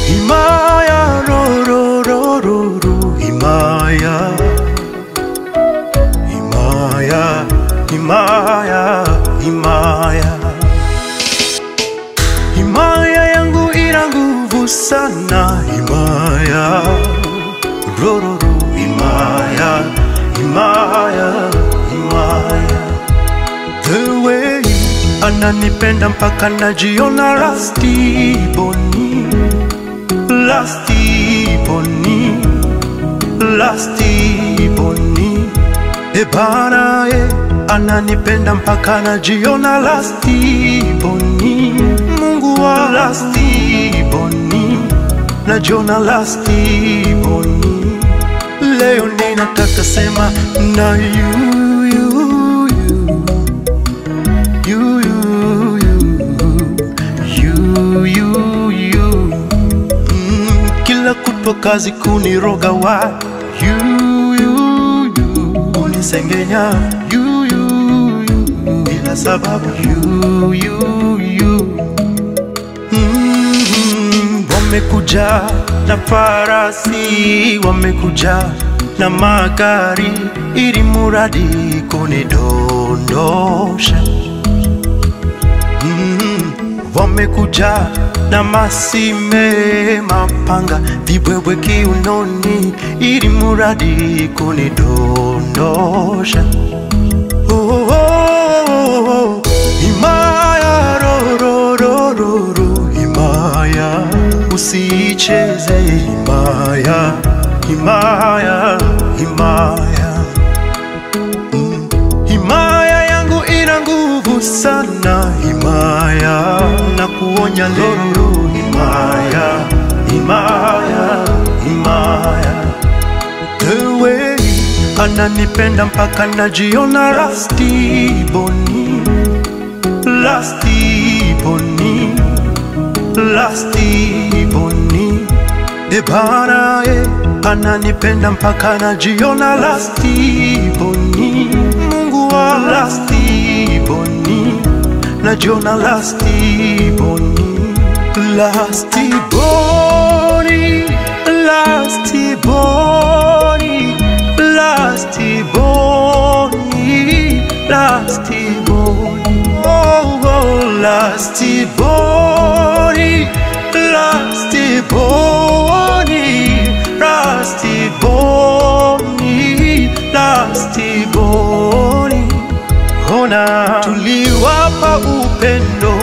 Himaya, ro ro ro ro ro, Himaya, Himaya, Himaya, Himaya. Himaya yangu ina nguvu sana, Himaya, ro ro ro, Himaya, Himaya, Himaya. The way ananipenda mpaka najiona Rusty Boni, Rusty Boni, Rusty Boni. Bana ananipenda mpaka najiona Rusty Boni. Mungu wa Rusty Boni, najiona Rusty Boni. Leo ninataka sema na kila kutwa kazi kuniroga wa unisengenya bila sababu wamekuja na farasi, wamekuja na magari ili muradi kunidondosha. Wamekuja na masime, mapanga, vibwebwe kiunoni ili muradi kunidondosha. Oh, oh, oh, oh. Himaya, ro ro ro ro ro, Himaya, usicheze Himaya, Himaya, Himaya. Himaya yangu ina nguvu sana, Himaya, na kuonya leo, Himaya, Himaya, Himaya. The way ananipenda mpaka najiona Rusty Boni, Rusty Boni, Rusty Boni. Bana ananipenda mpaka najiona Rusty Boni. Mungu wa Rusty Boni, najiona Rusty Boni. Rusty Boni, Rusty Boni, Rusty Boni, Rusty Boni. Oh, oh, Rusty Boni, Rusty Boni, Rusty Boni, Rusty Boni. Ona tuliwapa upendo,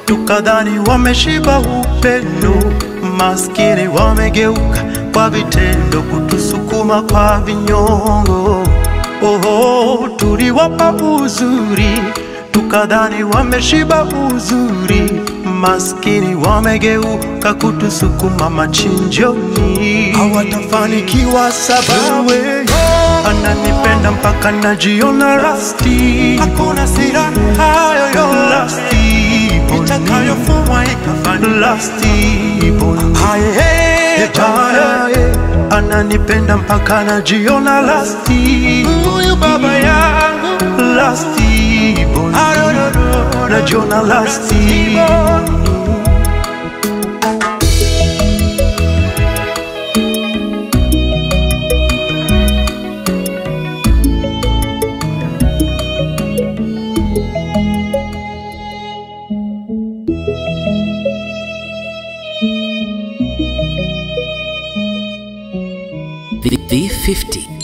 tukadhani wameshiba upendo. Maskini wamegeuka kwa vitendo, kutusukuma kwa vinyongo. Oh, tuliwapa uzuri, tukadhani wameshiba uzuri. Maskini wamegeuka kutusukuma machinjoni. Hawatafanikiwa sababu ananipenda mpaka najiona Rusty. Hakuna silaha yoyote Rusty Boni itakayofumwa ikafanya Rusty Boni. Ananipenda mpaka najiona Rusty. Huyu baba yangu Rusty Boni, najiona Rusty Boni. V50